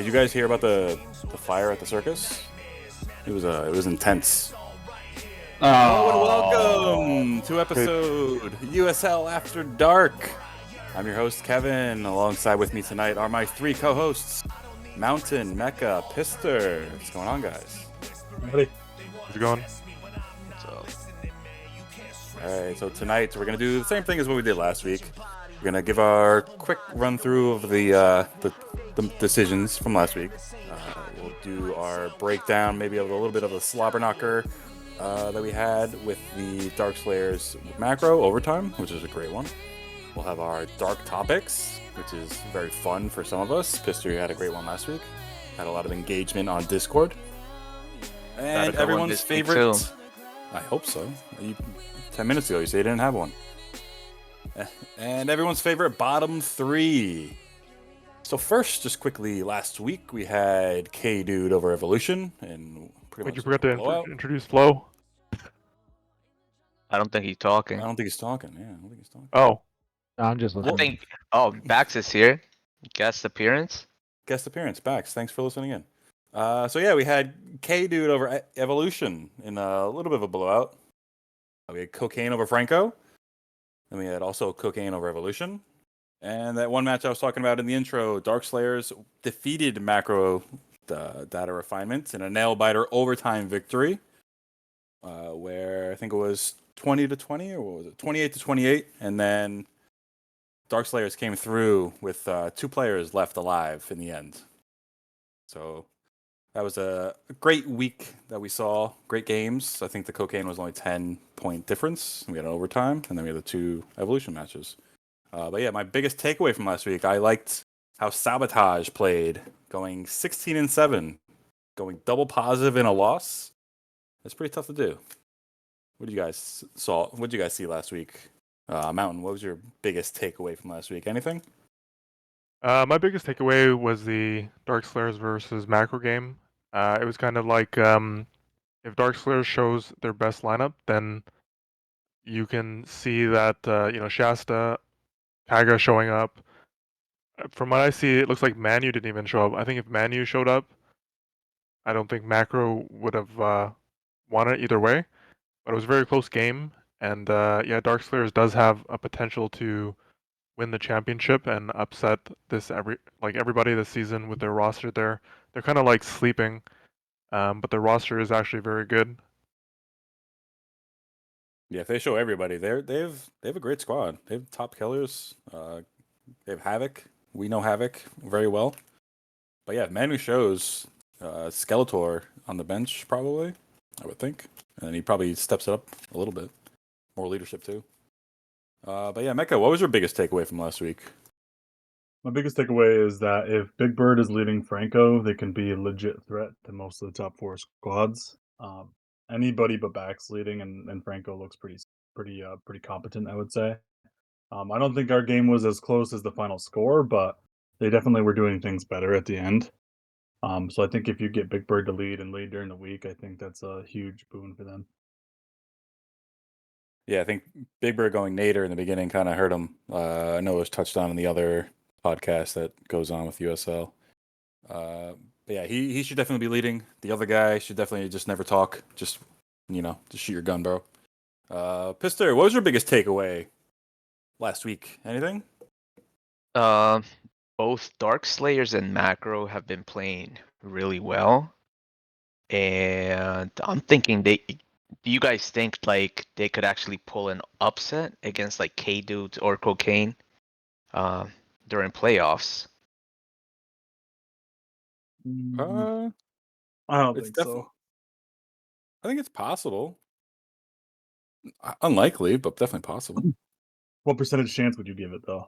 you guys hear about the fire at the circus? It was intense. Hello and welcome to episode USL After Dark. I'm your host Kevin. Alongside with me tonight are my three co-hosts, Mountain, Mecca, Pistor. What's going on, guys? Ready? How's it going? All right, so tonight we're gonna do the same thing as what we did last week. We're gonna give our quick run through of the decisions from last week. We'll do our breakdown, maybe of a little bit of a slobber knocker that we had with the Dark Slayers macro overtime, which is a great one. We'll have our dark topics, which is very fun for some of us. Pistor had a great one last week. Had a lot of engagement on Discord. And everyone's favorite. I hope so. 10 minutes ago, you said you didn't have one. And everyone's favorite bottom three. So first, just quickly, last week we had K-Dude over Evolution, and pretty much you forgot to blowout. introduce Phlow. I don't think he's talking. I don't think he's talking. Yeah, I don't think he's talking. Oh, No, I'm just I listening. think. Oh, Bax is here. Guest appearance. Guest appearance, Bax. Thanks for listening in. So yeah, we had K-Dude over Evolution in a little bit of a blowout. We had Cocaine over Franco. Then we had also Cocaine over Evolution. And that one match I was talking about in the intro, Dark Slayers defeated Macro Data Refinement in a nail-biter overtime victory, where I think it was 20-20, or what was it, 28-28, and then Dark Slayers came through with two players left alive in the end. So that was a great week that we saw. Great games. I think the Cocaine was only 10-point difference. We had an overtime, and then we had the two Evolution matches. But yeah, my biggest takeaway from last week, I liked how Sabotage played, going 16-7, going double positive in a loss. That's pretty tough to do. What did you guys see last week? Mountain, what was your biggest takeaway from last week? Anything? my biggest takeaway was the Dark Slayers versus Macro game. It was kind of like if Dark Slayers shows their best lineup, then you can see that Shasta, Kaga showing up. From what I see, it looks like Manu didn't even show up. I think if Manu showed up, I don't think Macro would have won it either way. But it was a very close game, and Dark Slayers does have a potential to win the championship and upset everybody this season with their roster. They're kind of like sleeping, but their roster is actually very good. Yeah, if they show everybody, they have a great squad. They have top killers. They have Havoc. We know Havoc very well. But yeah, if Manu shows Skeletor on the bench, probably, I would think. And he probably steps it up a little bit. More leadership, too. But yeah, Mecca, what was your biggest takeaway from last week? My biggest takeaway is that if Big Bird is leading Franco, they can be a legit threat to most of the top four squads. Anybody but Bax leading, and Franco looks pretty competent, I would say. I don't think our game was as close as the final score, but they definitely were doing things better at the end. So I think if you get Big Bird to lead and lead during the week, I think that's a huge boon for them. Yeah, I think Big Bird going Nader in the beginning kind of hurt him. I know it was touched on in the other podcast that goes on with USL. But yeah, he should definitely be leading. The other guy should definitely just never talk. Just shoot your gun, bro. Pistor, what was your biggest takeaway last week? Anything? Both Dark Slayers and Macro have been playing really well, and I'm thinking do you guys think like they could actually pull an upset against like K-Dudes or Cocaine during playoffs? I don't It's think definitely. so. I think it's possible. Unlikely, but definitely possible. What percentage chance would you give it though?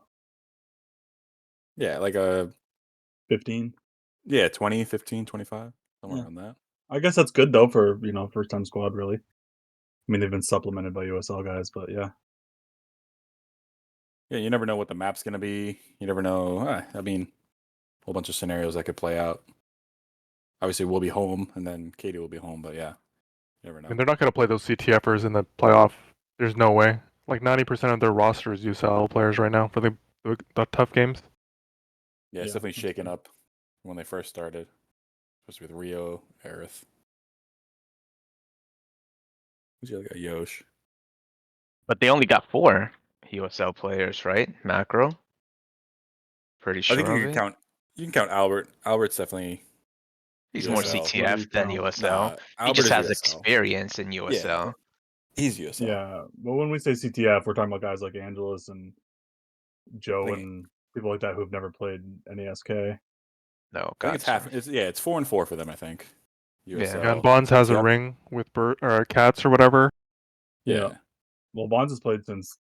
Yeah, like a 15? 20, 15, 25, somewhere Yeah. around that. I guess that's good though for first time squad really. I mean they've been supplemented by USL guys, but yeah. Yeah, you never know what the map's gonna be. You never know. I mean, a whole bunch of scenarios that could play out. Obviously, we'll be home, and then Katie will be home. But yeah, you never I know. mean, they're not going to play those CTFers in the playoff. There's no way. Like 90% of their roster is USL players right now for the tough games. Yeah, it's Yeah, definitely that's shaken true. up. when they first started, especially with Rio, Aerith. Who's the other guy? Yosh. But they only got 4 USL players, right? Macro. Pretty I think sure of it. you can count Albert. Albert's definitely He's more USL. What do we CTF than count? USL. Nah, He Albert just is has USL. experience in Yeah, USL. he's USL. Yeah, but when we say CTF, we're talking about guys like Angelus and Joe think- and people like that who've never played NASK. No, I think it's gotcha. half. It's 4 and 4 for them. I think. USL. Yeah, and Bonds has a Yep. ring with Cats or whatever. Yeah. Well, Bonds has played since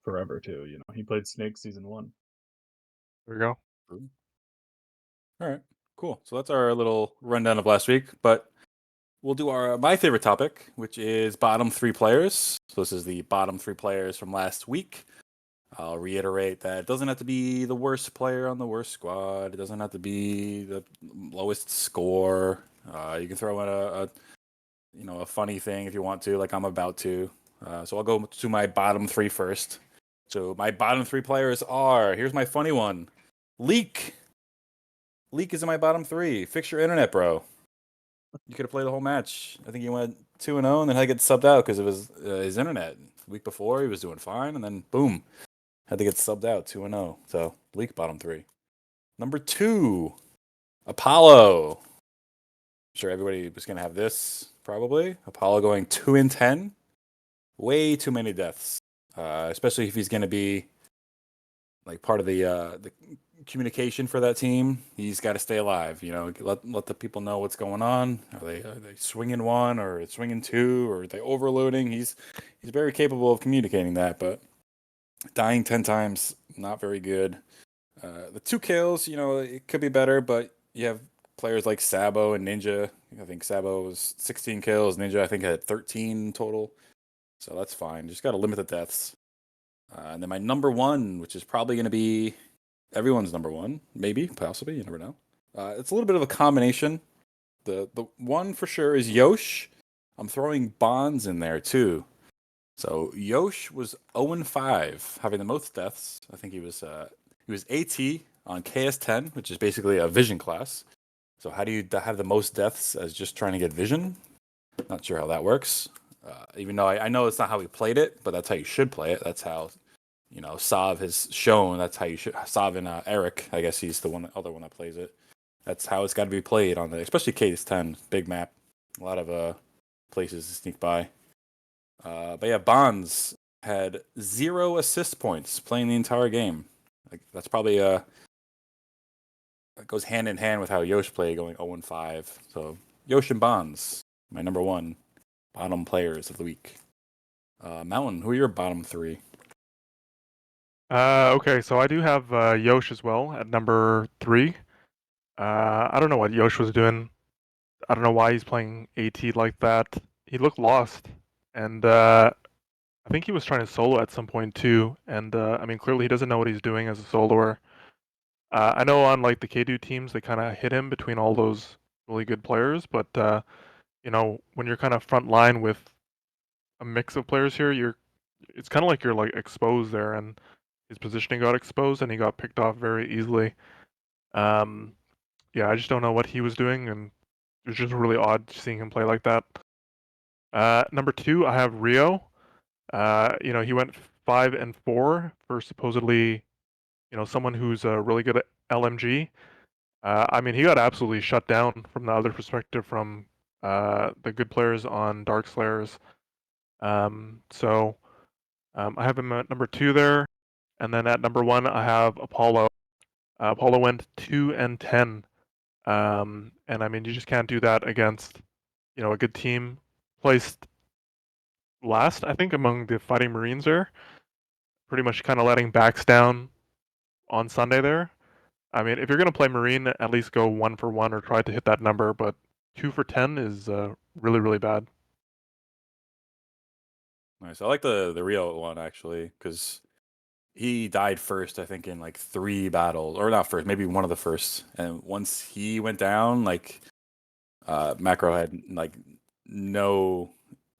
forever too. You know, he played Snake season 1. There we go. All right. Cool. So that's our little rundown of last week. But we'll do my favorite topic, which is bottom 3 players. So this is the bottom 3 players from last week. I'll reiterate that it doesn't have to be the worst player on the worst squad. It doesn't have to be the lowest score. You can throw in a funny thing if you want to, like I'm about to. So I'll go to my bottom 3 first. So my bottom 3 players are, here's my funny one. Leak is in my bottom 3. Fix your internet, bro. You could have played the whole match. I think he went 2-0 and then had to get subbed out because of his internet. The week before he was doing fine, and then boom, had to get subbed out 2-0. So Leak bottom 3. Number 2, Apollo. I'm sure everybody was gonna have this probably. Apollo going 2-10. Way too many deaths, especially if he's gonna be like part of the communication for that team. He's got to stay alive. You know, let the people know what's going on. Are they swinging 1 or swinging 2 or are they overloading? He's very capable of communicating that, but dying 10 times, not very good. The 2 kills, you know, it could be better, but you have players like Sabo and Ninja. I think Sabo was 16 kills. Ninja, I think, had 13 total. So that's fine. Just got to limit the deaths. And then my number 1, which is probably going to be everyone's number 1, maybe, possibly, you never know. It's a little bit of a combination. The one for sure is Yosh. I'm throwing Bonds in there too. So Yosh was 0-5, having the most deaths. I think he was AT on KS10, which is basically a vision class. So how do you have the most deaths as just trying to get vision? Not sure how that works. Even though I know it's not how he played it, but that's how you should play it. That's how, you know, Sav has shown. That's how you should. Sav and Eric, I guess he's the other one that plays it. That's how it's got to be played on especially KS10, big map, a lot of places to sneak by. But yeah, Bonds had 0 assist points playing the entire game. Like that's probably that goes hand in hand with how Yosh played, going 0-5. So Yosh and Bonds, my number 1 bottom players of the week. Mountain, who are your bottom 3? Okay, so I do have Yosh as well at number 3. I don't know what Yosh was doing. I don't know why he's playing AT like that. He looked lost, and I think he was trying to solo at some point too. And I mean, clearly he doesn't know what he's doing as a soloer. I know on like the K-Do teams, they kind of hit him between all those really good players, but you know, when you're kind of front line with a mix of players here, it's kind of like you're like exposed there, and his positioning got exposed, and he got picked off very easily. Yeah, I just don't know what he was doing, and it was just really odd seeing him play like that. Number 2, I have Rio. You know, he went 5-4 for supposedly, you know, someone who's really good at LMG. I mean, he got absolutely shut down from the other perspective from the good players on Dark Slayers. So I have him at number 2 there, and then at number 1 I have Apollo. Apollo went 2-10, and I mean, you just can't do that against, you know, a good team. Placed last, I think, among the Fighting Marines there. Pretty much kind of letting backs down on Sunday there. I mean, if you're going to play Marine, at least go 1 for 1 or try to hit that number, but 2 for 10 is really, really bad. Nice. I like the Rio one actually because he died first. I think in like 3 battles, or not first, maybe one of the first. And once he went down, like Macro had like no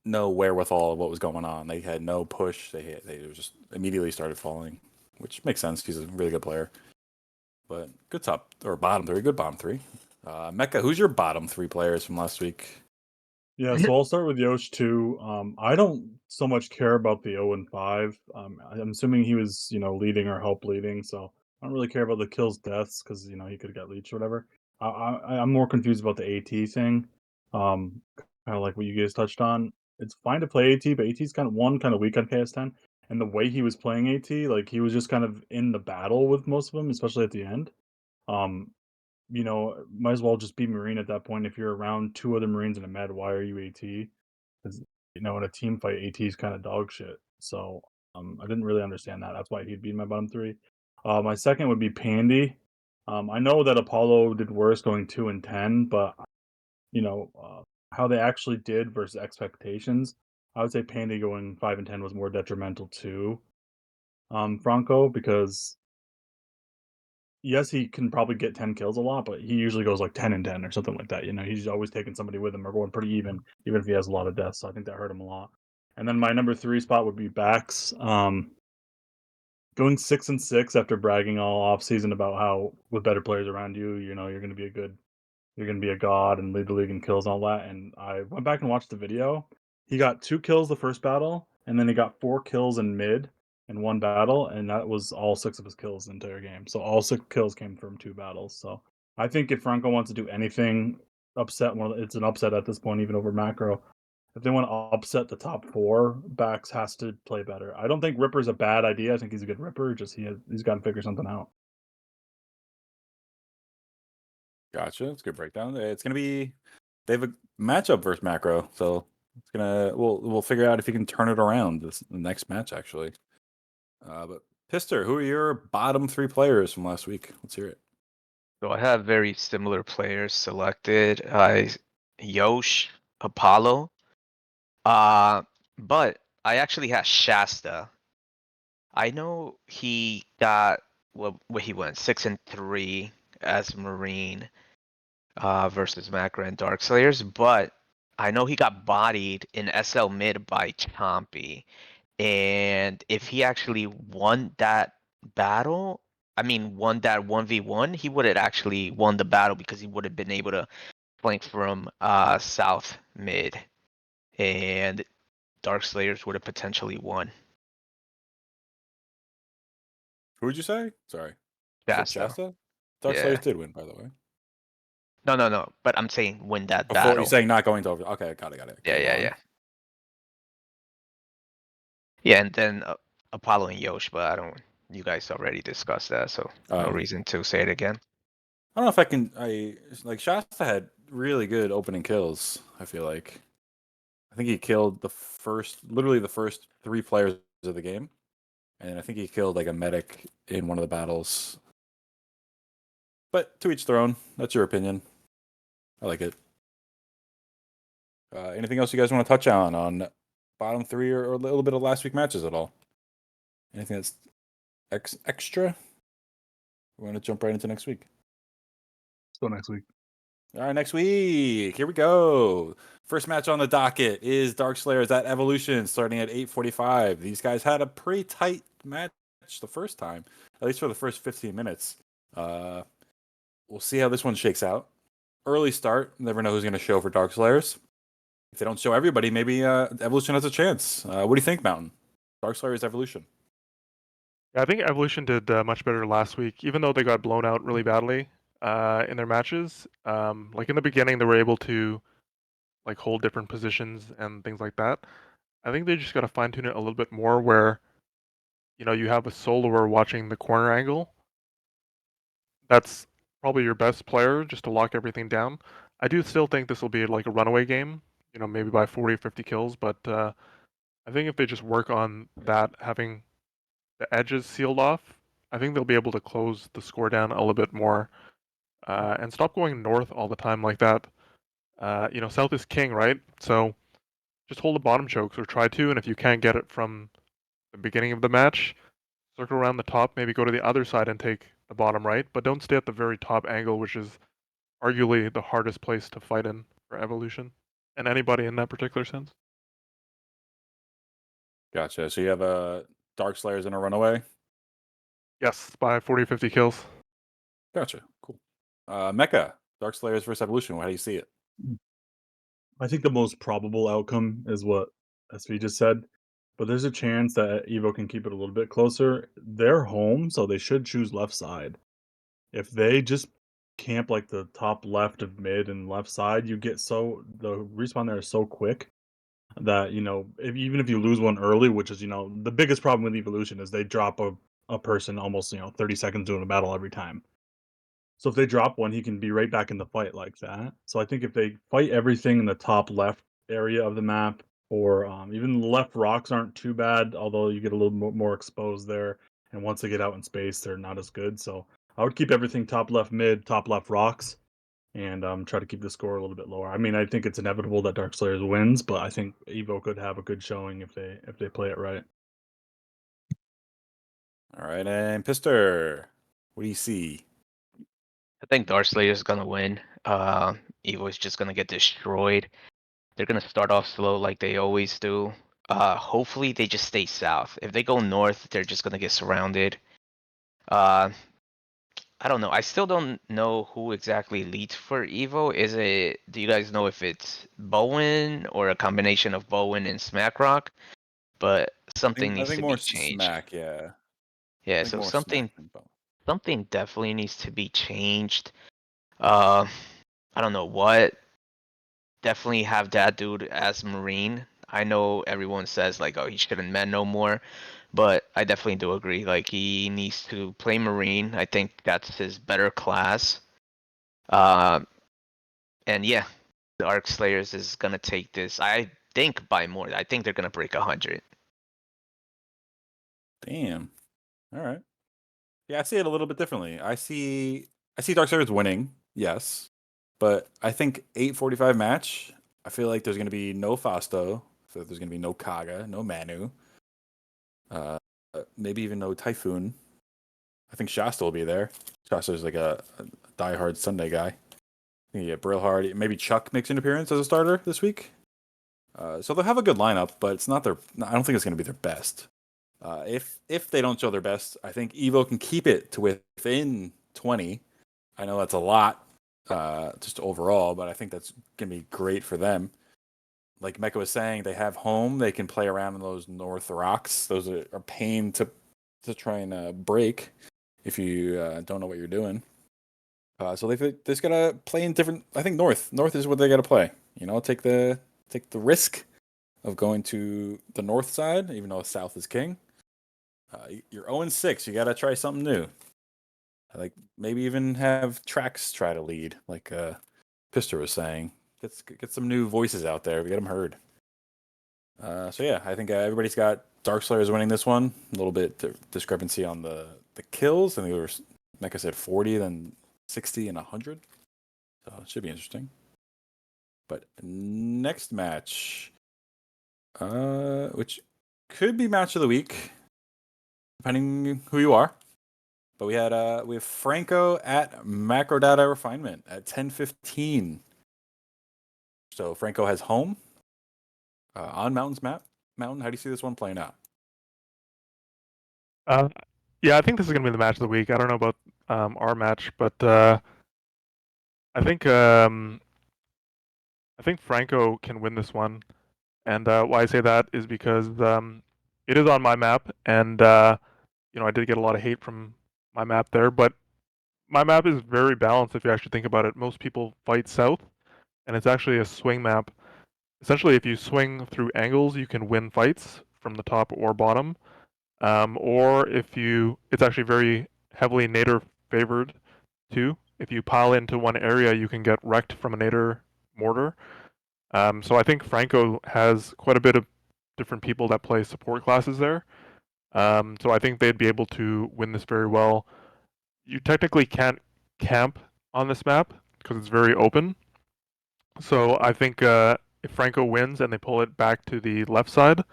wherewithal of what was going on. They had no push. They just immediately started falling, which makes sense. He's a really good player. but good top or bottom three. Good bottom three. Mecca, who's your bottom three players from last week? Yeah, so I'll start with Yosh too. I don't so much care about the 0 and 5. I'm assuming he was, leading or help leading, so I don't really care about the kills, deaths, because he could have got leeched or whatever. I'm more confused about the AT thing. Kind of like what you guys touched on. It's fine to play AT, but AT's kind of weak on KS10, and the way he was playing AT, like he was just kind of in the battle with most of them, especially at the end. Um, might as well just be Marine at that point. If you're around two other Marines in a med, why are you AT? Because in a team fight, AT is kind of dog shit. So I didn't really understand that. That's why he'd be in my bottom three. My second would be Pandy. I know that Apollo did worse going 2 and 10, but how they actually did versus expectations, I would say Pandy going 5 and 10 was more detrimental to Franco because yes, he can probably get 10 kills a lot, but he usually goes like 10 and 10 or something like that. He's always taking somebody with him or going pretty even if he has a lot of deaths. So I think that hurt him a lot. And then my number 3 spot would be Bax. Going 6 and 6 after bragging all off season about how with better players around you, you're going to be you're going to be a god and lead the league in kills and all that. And I went back and watched the video. He got 2 kills the first battle, and then he got 4 kills in mid in one battle, and that was all 6 of his kills the entire game. So all 6 kills came from 2 battles. So I think if Franco wants to do anything, it's an upset at this point, even over macro. If they want to upset the top 4, Bax has to play better. I don't think Ripper's a bad idea. I think he's a good Ripper. Just he's got to figure something out. Gotcha. It's a good breakdown. It's gonna be they have a matchup versus macro, so we'll figure out if he can turn it around the next match actually. But Pistor, who are your bottom 3 players from last week? Let's hear it. So I have very similar players selected. Yosh, Apollo. But I actually had Shasta. I know he got what he went 6 and 3 as Marine versus Macro and Dark Slayers, but I know he got bodied in SL mid by Chompy. And if he actually won that battle, I mean won that 1v1, he would have actually won the battle because he would have been able to flank from south mid. And Dark Slayers would have potentially won. Who would you say? Sorry. Said Shasta. Shasta? Dark Yeah. Slayers did win, by the way. No. But I'm saying win that Before battle. you're saying not going to over. Okay, got it. Okay, Yeah. Yeah, and then Apollo and Yosh, but I don't. You guys already discussed that, so no reason to say it again. I don't know if I can. Like Shasta had really good opening kills. I feel like. I think he killed literally the first 3 players of the game, and I think he killed like a medic in one of the battles. But to each their own. That's your opinion. I like it. Anything else you guys want to touch on bottom 3 or a little bit of last week matches at all? Anything that's extra? We want to jump right into next week. Let's go next week. All right, next week. Here we go. First match on the docket is Dark Slayers at Evolution, starting at 8:45. These guys had a pretty tight match the first time, at least for the first 15 minutes. We'll see how this one shakes out. Early start. Never know who's going to show for Dark Slayers. If they don't show everybody, maybe Evolution has a chance. What do you think, Mountain? Dark Slayers Evolution. Yeah, I think Evolution did much better last week, even though they got blown out really badly in their matches. Like in the beginning, they were able to like hold different positions and things like that. I think they just got to fine tune it a little bit more, where you have a soloer watching the corner angle. That's probably your best player just to lock everything down. I do still think this will be like a runaway game, maybe by 40 or 50 kills, but I think if they just work on that, having the edges sealed off, I think they'll be able to close the score down a little bit more and stop going north all the time like that. South is king, right? So just hold the bottom chokes or try to, and if you can't get it from the beginning of the match, circle around the top, maybe go to the other side and take the bottom right, but don't stay at the very top angle, which is arguably the hardest place to fight in for Evolution, and anybody in that particular sense. Gotcha. So you have Dark Slayers in a runaway? Yes, by 40 50 kills. Gotcha. Cool. Mecca, Dark Slayers versus Evolution. How do you see it? I think the most probable outcome is what SV just said, but there's a chance that Evo can keep it a little bit closer. They're home, so they should choose left side. If they just camp like the top left of mid and left side, you get the respawn there is so quick that even if you lose one early, which is the biggest problem with Evolution is they drop a person almost 30 seconds doing a battle every time. So if they drop one, he can be right back in the fight like that. So I think if they fight everything in the top left area of the map, or even the left rocks aren't too bad, although you get a little more exposed there. And once they get out in space, they're not as good. So I would keep everything top left mid, top left rocks, and try to keep the score a little bit lower. I mean, I think it's inevitable that Dark Slayers wins, but I think Evo could have a good showing if they play it right. All right, and Pistor, what do you see? I think Dark Slayer's gonna win. Evo is just gonna get destroyed. They're gonna start off slow like they always do. Hopefully they just stay south. If they go north, they're just gonna get surrounded. Uh, I don't know. I still don't know who exactly leads for Evo. Do you guys know if it's Bowen or a combination of Bowen and Smackrock? But something I needs think to more be changed. Smack. Yeah, Yeah, I think so more Smack than Bone. something definitely needs to be changed. I don't know what. Definitely have that dude as Marine. I know everyone says like, oh, he shouldn't man no more, but I definitely do agree. Like he needs to play Marine. I think that's his better class. Uh, and yeah, the Arc Slayers is gonna take this. I think by more. I think they're gonna break 100. Damn. All right. Yeah, I see it a little bit differently. I see Dark Slayers winning, yes, but I think 8:45 match. I feel like there's going to be no Fausto. I feel like there's going to be no Kaga, no Manu, maybe even no Typhoon. I think Shasta will be there. Shasta's like a diehard Sunday guy. Yeah, Brilhard, maybe Chuck makes an appearance as a starter this week. So they'll have a good lineup, but it's not their. I don't think it's going to be their best. If they don't show their best, I think Evo can keep it to within 20. I know that's a lot, just overall, but I think that's gonna be great for them. Like Mecca was saying, they have home. They can play around in those north rocks. Those are a pain to try and break if you don't know what you're doing. So they just gotta play in different. I think north. North is what they gotta play. Take the risk of going to the north side, even though south is king. You're 0-6. You got to try something new. Like maybe even have Trax try to lead, like Pistor was saying. Get some new voices out there. We get them heard. So yeah, I think everybody's got Dark Slayers winning this one. A little bit discrepancy on the kills. I think it was, like I said, 40, then 60 and 100. So it should be interesting. But next match, which could be match of the week, depending who you are. But we have Franco at Macro Data Refinement at 10:15. So Franco has home on Mountain's map. Mountain, how do you see this one playing out? Yeah, I think this is gonna be the match of the week. I don't know about our match, but I think Franco can win this one. And why I say that is because it is on my map, and I did get a lot of hate from my map there, but my map is very balanced if you actually think about it. Most people fight south, and it's actually a swing map. Essentially, if you swing through angles, you can win fights from the top or bottom. Or it's actually very heavily nader favored too. If you pile into one area, you can get wrecked from a nader mortar. So I think Franco has quite a bit of different people that play support classes there. So I think they'd be able to win this very well. You technically can't camp on this map because it's very open. So I think if Franco wins and they pull it back to the left side,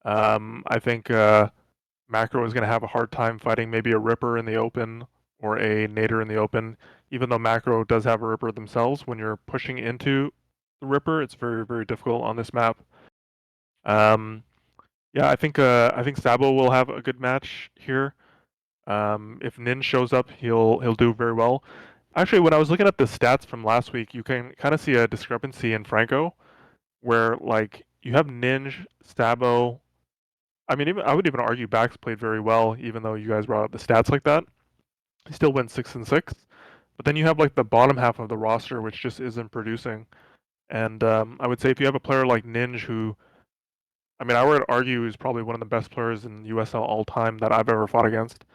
I think Macro is going to have a hard time fighting maybe a Ripper in the open or a Nader in the open. Even though Macro does have a Ripper themselves, when you're pushing into the Ripper, it's very, very difficult on this map. Yeah, I think Sabo will have a good match here. If Nin shows up, he'll do very well. Actually, when I was looking at the stats from last week, you can kind of see a discrepancy in Franco, where like you have Ninj, Sabo. I mean, even I would even argue Bax played very well, even though you guys brought up the stats like that. He still went 6-6, but then you have like the bottom half of the roster, which just isn't producing. And I would say if you have a player like Ninj, who I mean, I would argue is probably one of the best players in USL all time that I've ever fought against.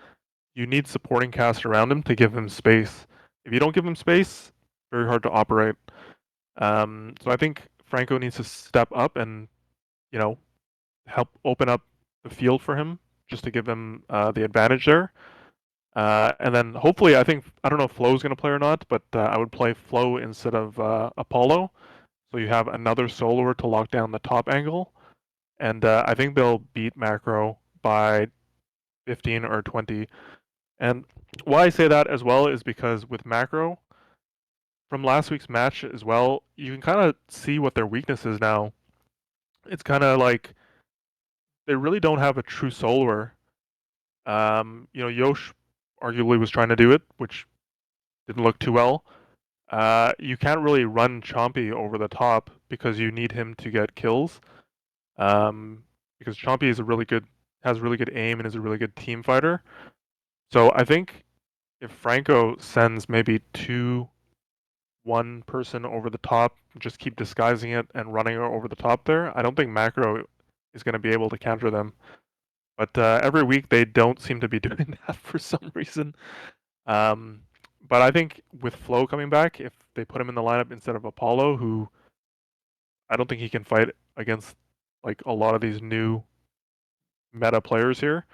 You need supporting cast around him to give him space. If you don't give him space, very hard to operate. So I think Franco needs to step up and you know help open up the field for him just to give him the advantage there. And then hopefully, I don't know if Phlow is going to play or not, but I would play Phlow instead of Apollo, so you have another soloer to lock down the top angle. And I think they'll beat Macro by 15 or 20. And why I say that as well is because with Macro, from last week's match as well, you can kind of see what their weakness is now. It's kind of like they really don't have a true soloer. Yosh arguably was trying to do it, which didn't look too well. You can't really run Chompy over the top because you need him to get kills. Because Chompy is has really good aim and is a really good team fighter. So I think if Franco sends maybe one person over the top, just keep disguising it and running her over the top there, I don't think Macro is going to be able to counter them. But every week they don't seem to be doing that for some reason. But I think with Phlow coming back, if they put him in the lineup instead of Apollo, who I don't think he can fight against like a lot of these new meta players here,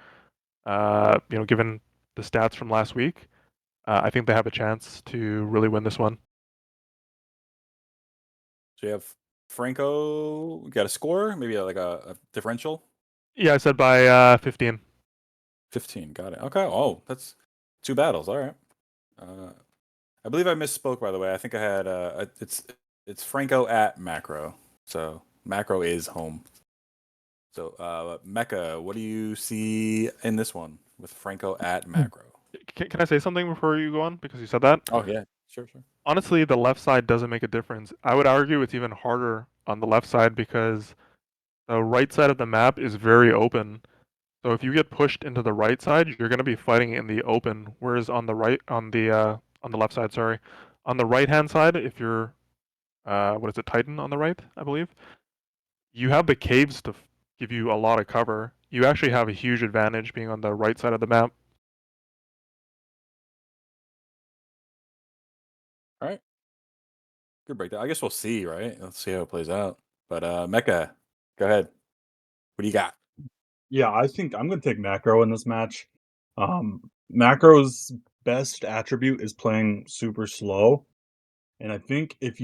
given the stats from last week, I think they have a chance to really win this one. So you have Franco. Got a score, maybe like a differential. Yeah, I said by 15. 15. Got it. Okay. Oh, that's 2 battles. All right. I believe I misspoke, by the way. I think I had it's Franco at Macro. So Macro is home. So Mecca, what do you see in this one with Franco at Macro? Can I say something before you go on? Because you said that. Oh yeah, sure. Honestly, the left side doesn't make a difference. I would argue it's even harder on the left side because the right side of the map is very open. So if you get pushed into the right side, you're going to be fighting in the open. Whereas on the on the left side, sorry, on the right hand side, if you're what is it, Titan on the right, I believe, you have the caves to give you a lot of cover. You actually have a huge advantage being on the right side of the map. All right. Good breakdown. I guess we'll see, right? Let's see how it plays out. But Mecca, go ahead. What do you got? Yeah, I think I'm going to take Macro in this match. Macro's best attribute is playing super slow, and I think if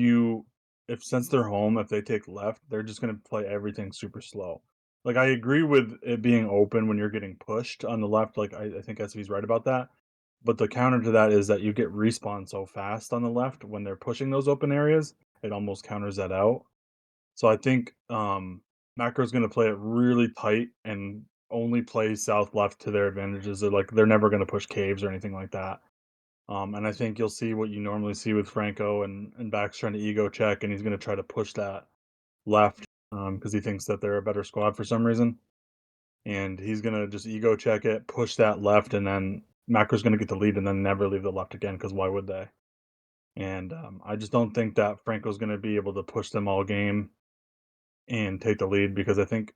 since they're home, if they take left, they're just going to play everything super slow. Like I agree with it being open when you're getting pushed on the left. Like I think SV's right about that. But the counter to that is that you get respawn so fast on the left when they're pushing those open areas. It almost counters that out. So I think Macro's going to play it really tight and only play south left to their advantages. They're never going to push caves or anything like that. And I think you'll see what you normally see with Franco and Bax trying to ego check, and he's going to try to push that left because he thinks that they're a better squad for some reason. And he's going to just ego check it, push that left, and then Macro's going to get the lead and then never leave the left again because why would they? And I just don't think that Franco's going to be able to push them all game and take the lead because I think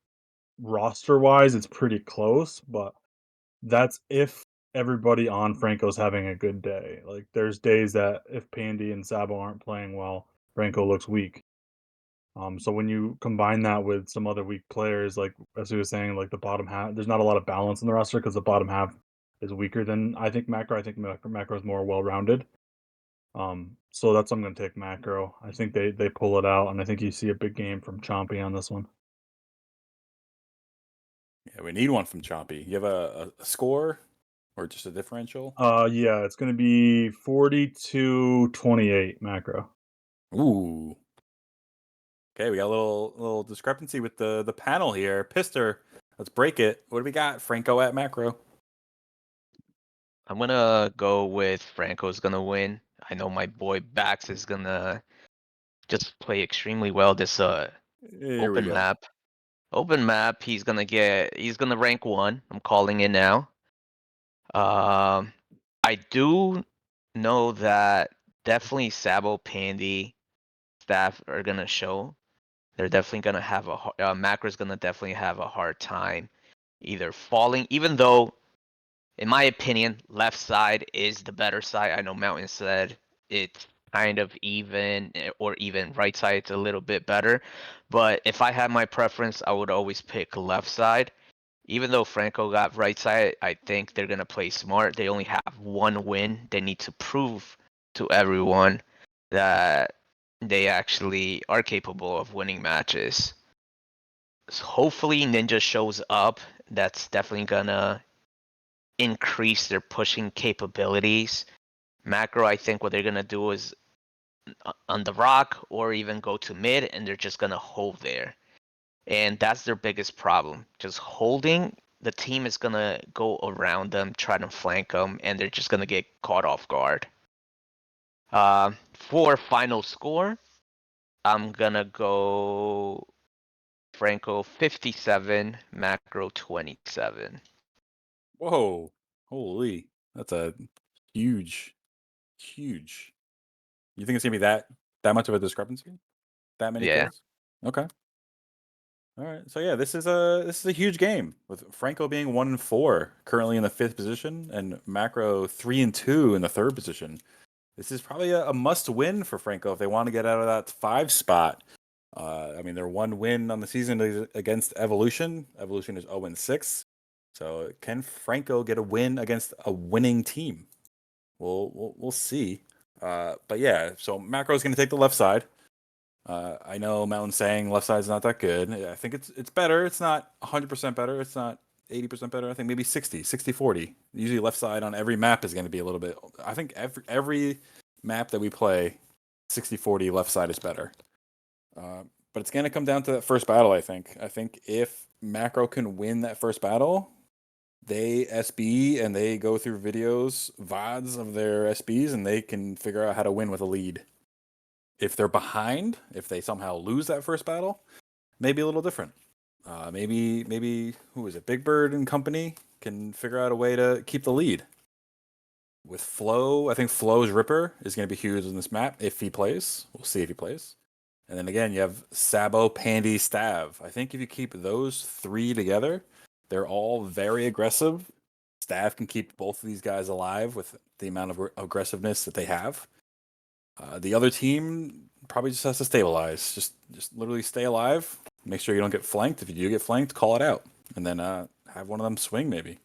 roster wise it's pretty close, but that's if everybody on Franco's having a good day. Like there's days that if Pandy and Sabo aren't playing well, Franco looks weak. So when you combine that with some other weak players, like as we were saying, like the bottom half, there's not a lot of balance in the roster because the bottom half is weaker than I think Macro. I think Macro is more well rounded. So that's I'm going to take Macro. I think they pull it out, and I think you see a big game from Chompy on this one. Yeah, we need one from Chompy. You have a score or just a differential? Yeah, it's going to be 42-28 Macro. Ooh. Okay, we got a little discrepancy with the panel here. Pistor, let's break it. What do we got? Franco at Macro. I'm gonna go with Franco's gonna win. I know my boy Bax is gonna just play extremely well this Here we open go. map. Open map, he's gonna rank 1. I'm calling it now. I do know that definitely Sabo, Pandy, staff are gonna show. They're definitely gonna have Macro's gonna definitely have a hard time either falling, even though, in my opinion, left side is the better side. I know Mountain said it's kind of even, or even right side's a little bit better. But if I had my preference, I would always pick left side. Even though Franco got right side, I think they're gonna play smart. They only have one win. They need to prove to everyone that they actually are capable of winning matches. So hopefully Ninja shows up. That's definitely gonna increase their pushing capabilities. Macro, I think what they're gonna do is on the rock or even go to mid, and they're just gonna hold there. And that's their biggest problem. Just holding, the team is gonna go around them, try to flank them, and they're just gonna get caught off guard. For final score, I'm gonna go Franco 57, Macro 27. Whoa. Holy. That's a huge, huge. You think it's gonna be that much of a discrepancy? That many Yeah. kills? Okay. All right. So yeah, this is a huge game with Franco being 1-4, currently in the 5th position, and Macro 3-2 in the 3rd position. This is probably a must win for Franco if they want to get out of that 5 spot. I mean, their one win on the season is against Evolution. Evolution is 0-6. So can Franco get a win against a winning team? We'll see. But yeah, so Macro's going to take the left side. I know Mountain's saying left side's not that good. I think it's better. It's not 100% better. It's not 80% better. I think maybe 60-40. Usually left side on every map is going to be a little bit. I think every map that we play, 60-40 left side is better. But it's going to come down to that first battle, I think. I think if Macro can win that first battle, they SB and they go through videos, VODs of their SBs, and they can figure out how to win with a lead. If they're behind, if they somehow lose that first battle, maybe a little different. Maybe who is it? Big Bird and company can figure out a way to keep the lead. With Phlow, I think Flow's Ripper is going to be huge in this map if he plays. We'll see if he plays. And then again, you have Sabo, Pandy, Stav. I think if you keep those 3 together, they're all very aggressive. Stav can keep both of these guys alive with the amount of aggressiveness that they have. The other team probably just has to stabilize. Just literally stay alive. Make sure you don't get flanked. If you do get flanked, call it out, and then have one of them swing maybe.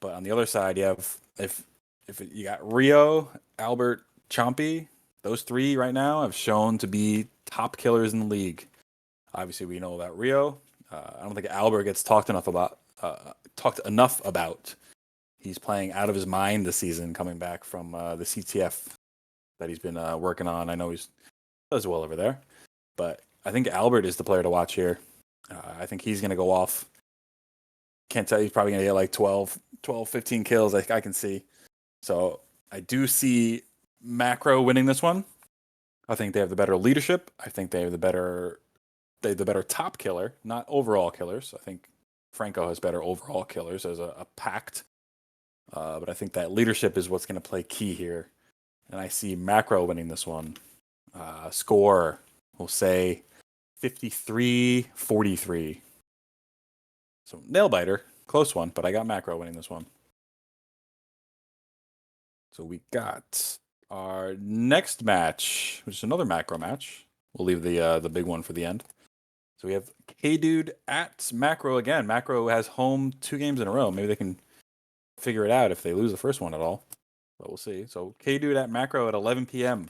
But on the other side, you have if you got Rio, Albert, Chompy. Those 3 right now have shown to be top killers in the league. Obviously, we know about Rio. I don't think Albert gets talked enough about. He's playing out of his mind this season, coming back from the CTF that he's been working on. I know he's does well over there, but I think Albert is the player to watch here. I think he's going to go off. Can't tell. He's probably going to get like 12, 15 kills. I can see. So I do see Macro winning this one. I think they have the better leadership. I think they have the better top killer, not overall killers. I think Franco has better overall killers as a pact. But I think that leadership is what's going to play key here. And I see Macro winning this one. Score, we'll say 53-43. So nail biter, close one, but I got Macro winning this one. So we got our next match, which is another Macro match. We'll leave the big one for the end. So we have K-Dude at Macro again. Macro has home 2 games in a row. Maybe they can figure it out if they lose the first one at all. But we'll see. So K-Dude at Macro at 11 p.m.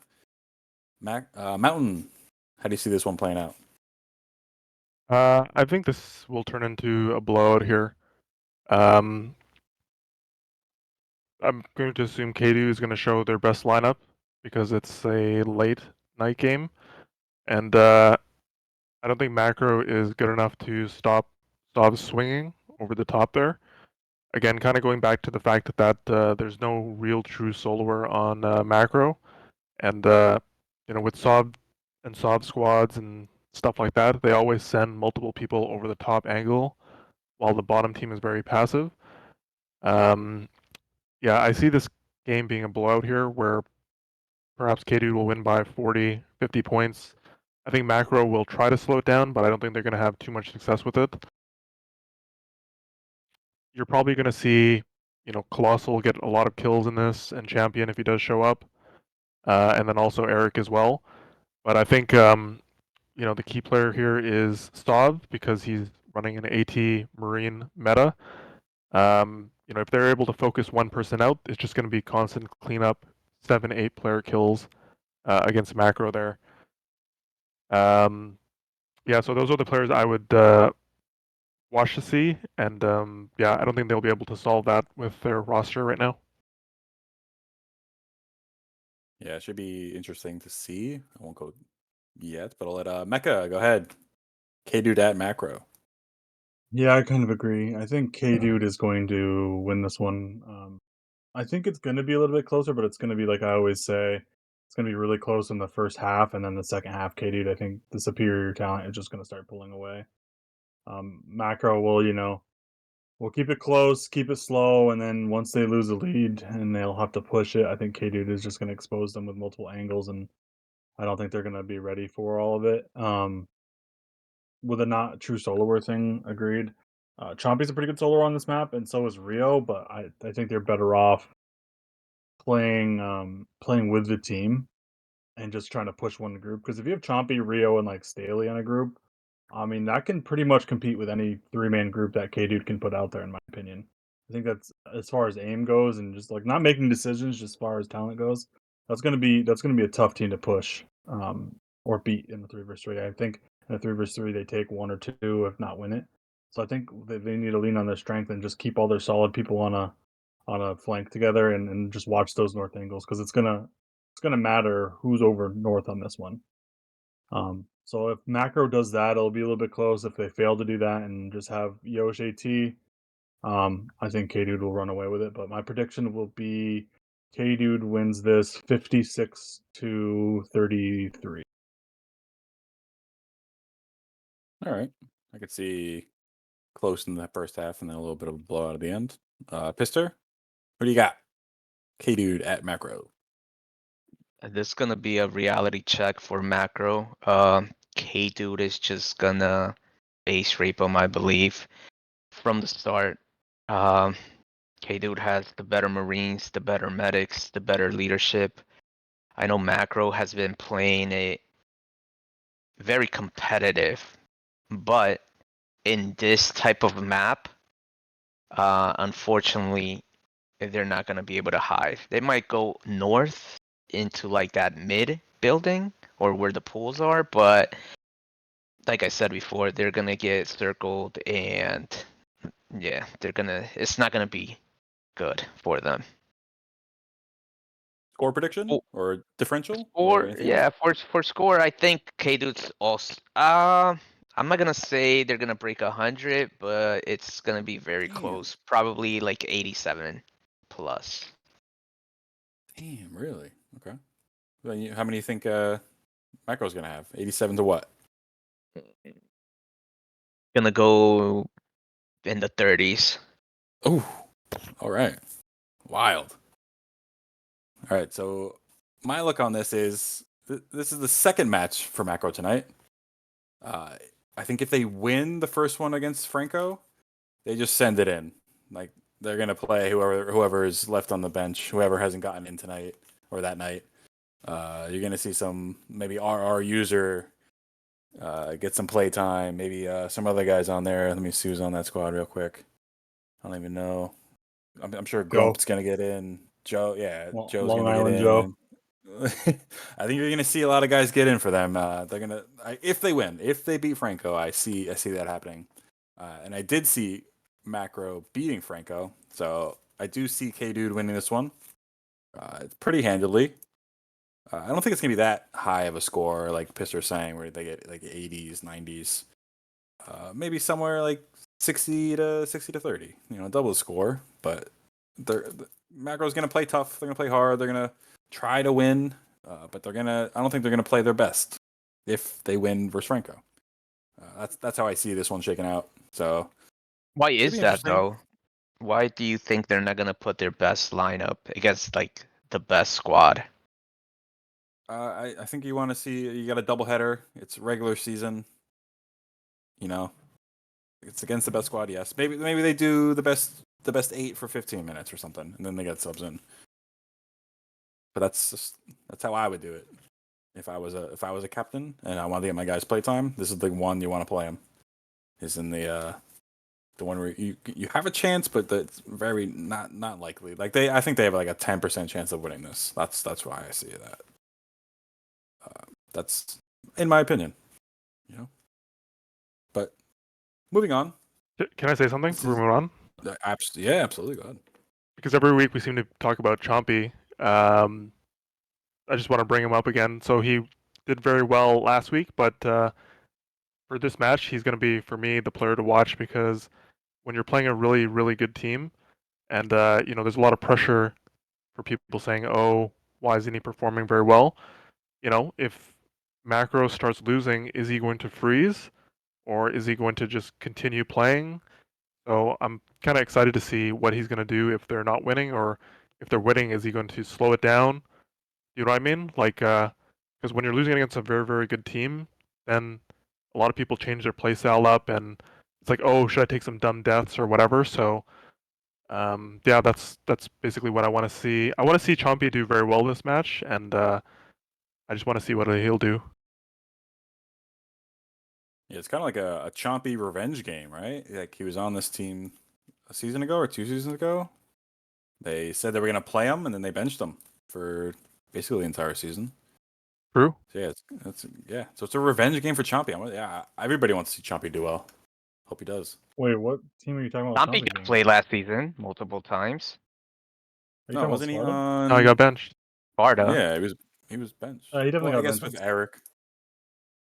Mountain, how do you see this one playing out? I think this will turn into a blowout here. I'm going to assume K2 is going to show their best lineup because it's a late night game, and I don't think Macro is good enough to stop swinging over the top there. Again, kind of going back to the fact that there's no real true soloer on macro, and with Sob squads and stuff like that, they always send multiple people over the top angle, while the bottom team is very passive. Yeah, I see this game being a blowout here, where perhaps K-Dude will win by 40, 50 points. I think macro will try to slow it down, but I don't think they're going to have too much success with it. You're probably going to see, Colossal get a lot of kills in this, and Champion if he does show up, and then also Eric as well. But I think, the key player here is Stav, because he's running an AT Marine meta. If they're able to focus one person out, it's just going to be constant cleanup, 7, 8 player kills against macro there. Yeah, so those are the players I would watch to see, and yeah, I don't think they'll be able to solve that with their roster right now. Yeah, it should be interesting to see. I won't go yet, but I'll let Mecca go ahead. K-Dude at macro. Yeah, I kind of agree. I think K-Dude is going to win this one. I think it's going to be a little bit closer, but it's going to be, like I always say, it's going to be really close in the first half, and then the second half, K-Dude, I think the superior talent is just going to start pulling away. Macro will, we'll keep it close, keep it slow, and then once they lose the lead and they'll have to push it, I think K-Dude is just going to expose them with multiple angles, and I don't think they're going to be ready for all of it. With a not true soloer thing, agreed. Chompy's a pretty good soloer on this map, and so is Rio, but I think they're better off playing with the team and just trying to push one group. Because if you have Chompy, Rio, and like Staley on a group, I mean that can pretty much compete with any 3-man group that K Dude can put out there, in my opinion. I think that's as far as aim goes, and just like not making decisions, just as far as talent goes. That's gonna be a tough team to push or beat in the 3v3. I think in a 3v3 they take 1 or 2, if not win it. So I think they need to lean on their strength and just keep all their solid people on a flank together and just watch those north angles, because it's gonna matter who's over north on this one. So if macro does that, it'll be a little bit close. If they fail to do that and just have Yosh AT, I think K-Dude will run away with it. But my prediction will be K-Dude wins this 56-33. All right. I could see close in the first half and then a little bit of a blowout at the end. Pistor, what do you got? K-Dude at macro. This is gonna be a reality check for macro. K-Dude is just gonna base rape him, I believe, from the start. Um, K-Dude has the better Marines, the better medics, the better leadership. I know macro has been playing a very competitive, but in this type of map, unfortunately, they're not gonna be able to hide. They might go north into like that mid building or where the pools are, but like I said before, they're gonna get circled, and yeah, it's not gonna be good for them. Score prediction Oh, or differential or Or anything else? yeah, for score, I think K-Dude's also. I'm not gonna say they're gonna break 100, but it's gonna be very Damn. close. Probably like 87 plus. Damn, really? Okay. Then how many you think macro's gonna have? 87 to what? Gonna go in the 30s. Oh, all right. Wild. All right, so my look on this is this is the second match for macro tonight. I think if they win the first one against Franco, they just send it in. Like they're gonna play whoever is left on the bench, whoever hasn't gotten in tonight or that night. You're gonna see some maybe RR user get some play time. Maybe some other guys on there. Let me see who's on that squad real quick. I don't even know. I'm sure Joe, Grump's gonna get in. Joe, yeah, Joe's Long gonna get Island in. Joe. I think you're gonna see a lot of guys get in for them. They're gonna if they win, if they beat Franco, I see that happening. And I did see Macro beating Franco, so I do see K Dude winning this one. It's pretty handily. I don't think it's gonna be that high of a score like Pistor saying, where they get like 80s, 90s. Maybe somewhere like 60 to 30. Double the score, but Macro's going to play tough. They're going to play hard. They're going to try to win, but I don't think they're going to play their best if they win versus Franco. That's how I see this one shaking out. So Why should is be that interesting. though? Why do you think they're not gonna put their best lineup against like the best squad? I think you want to see you got a doubleheader. It's regular season. It's against the best squad. Yes, maybe they do the best 8 for 15 minutes or something, and then they get subs in. But that's how I would do it. If I was a captain and I wanted to get my guys play time, this is the one you want to play them. Is in the one where you have a chance, but that's very not likely. Like I think they have like a 10% chance of winning this. That's why I see that. That's in my opinion. But moving on. Can I say something before we move on? Absolutely. Go ahead. Because every week we seem to talk about Chompy. I just want to bring him up again. So he did very well last week, but for this match, he's going to be, for me, the player to watch because when you're playing a really, really good team, and there's a lot of pressure for people saying, "Oh, why isn't he performing very well?" If Macro starts losing, is he going to freeze, or is he going to just continue playing? So I'm kind of excited to see what he's going to do if they're not winning, or if they're winning, is he going to slow it down? You know what I mean? Like, because when you're losing against a very, very good team, then a lot of people change their play style up, and it's like, oh, should I take some dumb deaths or whatever? So, yeah, that's basically what I want to see. I want to see Chompy do very well this match, and I just want to see what he'll do. Yeah, it's kind of like a Chompy revenge game, right? Like he was on this team a season ago or 2 seasons ago. They said they were going to play him, and then they benched him for basically the entire season. True. So so it's a revenge game for Chompy. Everybody wants to see Chompy do well. Hope he does. Wait, what team are you talking about? Chompy got played last season multiple times. Are you No, talking about wasn't he Sparta? on? No, he got benched. Sparta. Yeah, he was benched. He definitely I got guess benched. with Eric.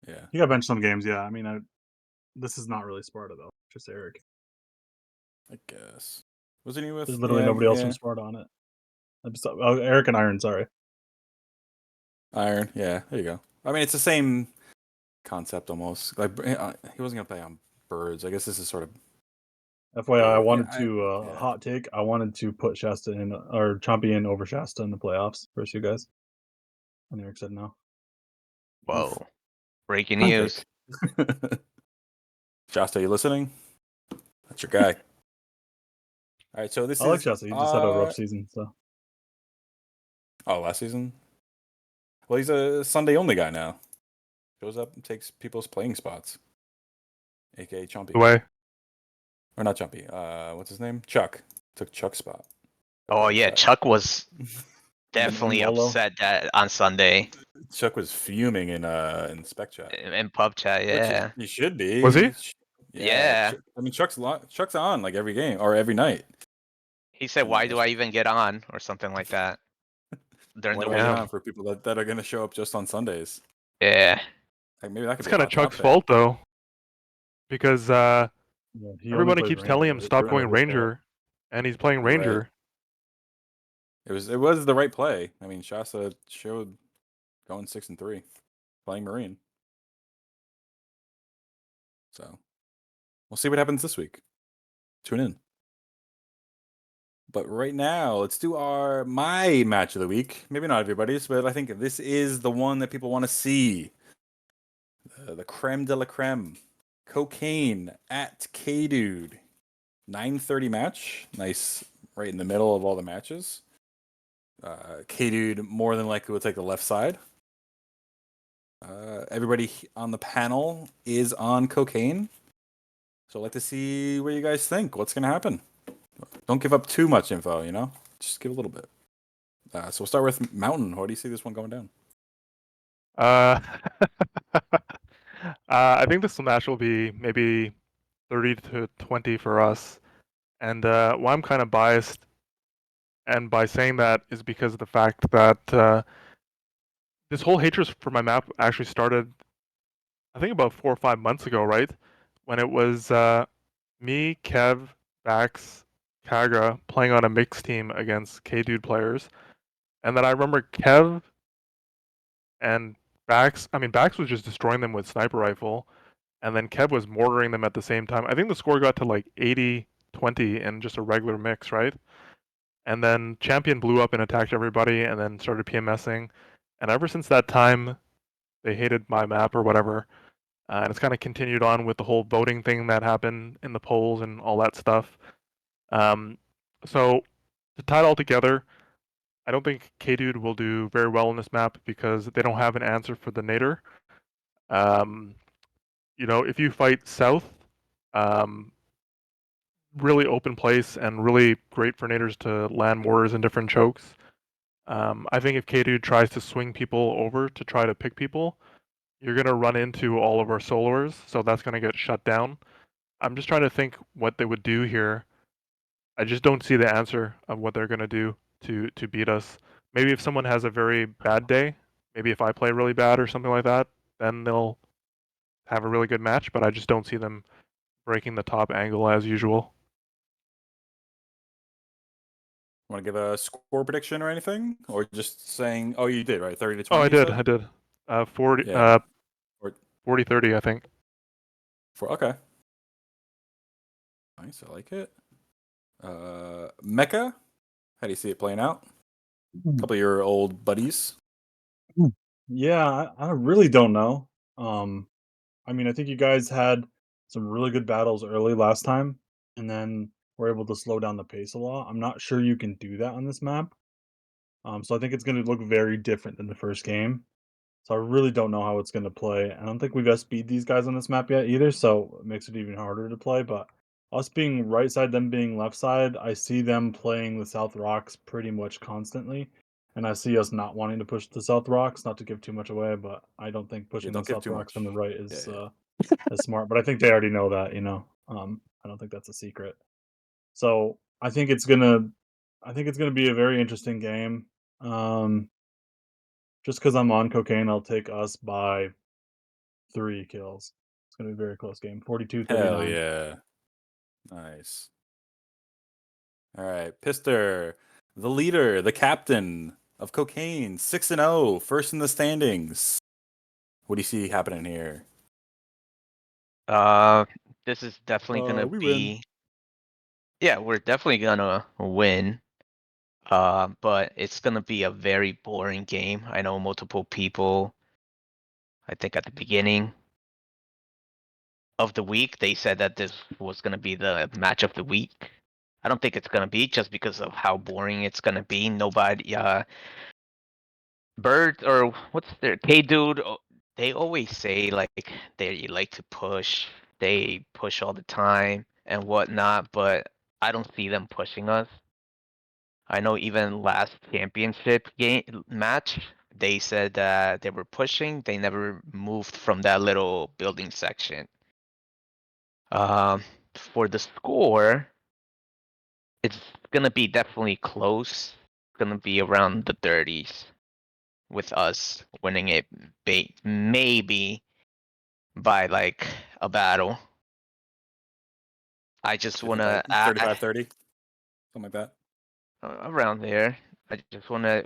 Yeah, He got benched some games. Yeah, I mean, this is not really Sparta though. Just Eric. I guess. Wasn't he with? There's literally nobody else from Sparta on it. Eric and Iron. Sorry. Iron. Yeah, there you go. I mean, it's the same concept almost. Like he wasn't gonna play on Birds. I guess this is sort of. FYI, I Yeah, wanted to hot take. I wanted to put Shasta in or Chompy in over Shasta in the playoffs versus you guys. And Eric said no. Whoa. Breaking Hot news. take. Shasta, you listening? That's your guy. All right, so this I like Shasta. He just had a rough season. So. Oh, last season. Well, he's a Sunday only guy now. Shows up and takes people's playing spots. AKA Chompy. Away. Or not Chompy. What's his name? Chuck. Took Chuck's spot. Oh yeah, Chuck was definitely Lolo. upset that on Sunday Chuck was fuming in spec chat. in pub chat. Yeah. Which he should be. Was he? Yeah. I mean, Chuck's on like every game or every night. He said, "Why do I even get on?" or something like that. During Why the do I get week. on for people that are going to show up just on Sundays? Yeah. Like maybe that could It's be kind a of hot Chuck's topic. fault though, because Yeah, he only everybody plays keeps Ranger. telling him It's stop really going his fault. Ranger, and he's playing Right. Ranger. It was the right play. I mean, Shasta showed going 6-3, playing Marine. So we'll see what happens this week. Tune in. But right now, let's do my match of the week. Maybe not everybody's, but I think this is the one that people want to see. The creme de la creme. Cocaine at K-Dude. 9:30 match. Nice, right in the middle of all the matches. K-Dude more than likely will take the left side. Everybody on the panel is on cocaine. So I'd like to see what you guys think. What's going to happen? Don't give up too much info, Just give a little bit. So we'll start with Mountain. How do you see this one going down? I think this match will be maybe 30 to 20 for us. And why I'm kind of biased, and by saying that is because of the fact that this whole hatred for my map actually started, I think about 4 or 5 months ago, right? When it was me, Kev, Bax, Kaga playing on a mixed team against K-Dude players. And then I remember Kev and Bax, Bax was just destroying them with sniper rifle, and then Kev was mortaring them at the same time. I think the score got to like 80-20 in just a regular mix, right? And then Champion blew up and attacked everybody and then started PMSing. And ever since that time, they hated my map or whatever. And it's kind of continued on with the whole voting thing that happened in the polls and all that stuff. So to tie it all together, I don't think K-Dude will do very well in this map because they don't have an answer for the nader. If you fight south, um, really open place and really great for naders to land mortars in different chokes. I think if K-Dude tries to swing people over to try to pick people, you're going to run into all of our solars, so that's going to get shut down. I'm just trying to think what they would do here. I just don't see the answer of what they're going to do to beat us. Maybe if someone has a very bad day, maybe if I play really bad or something like that, then they'll have a really good match, but I just don't see them breaking the top angle as usual. Want to give a score prediction or anything, or just saying? Oh, you did right, 30-20. Oh, I you did. said? I did. 40, Yeah. Or 40-30, I think. okay. Nice, I like it. Mecca, how do you see it playing out? A couple of your old buddies. Yeah, I really don't know. I think you guys had some really good battles early last time, and then were able to slow down the pace a lot. I'm not sure you can do that on this map. So I think it's going to look very different than the first game. So I really don't know how it's going to play. I don't think we've SP'd these guys on this map yet either, so it makes it even harder to play. But us being right side, them being left side, I see them playing the South Rocks pretty much constantly. And I see us not wanting to push the South Rocks, not to give too much away, but I don't think Yeah, pushing the don't give South too Rocks much. on the right Yeah, is yeah. is smart. But I think they already know that, I don't think that's a secret. So I think it's gonna be a very interesting game. Um, just because I'm on cocaine, I'll take us by 3 kills. It's gonna be a very close game. 42 Hell 39. yeah. Nice. All right, Pistor, the leader, the captain of Cocaine, 6-0, first in the standings. What do you see happening here? This is definitely gonna We win. be. Yeah, we're definitely gonna win. But it's gonna be a very boring game. I know multiple people. I think at the beginning of the week they said that this was gonna be the match of the week. I don't think it's gonna be just because of how boring it's gonna be. Nobody, Bird or what's their K-Dude, they always say like they like to push. They push all the time and whatnot, but I don't see them pushing us. I know even last championship game match, they said that they were pushing. They never moved from that little building section. For the score, it's gonna be definitely close. It's gonna be around the 30s with us winning it, maybe by like a battle. I just You think wanna like 35-30, something like that? around there. I just wanna.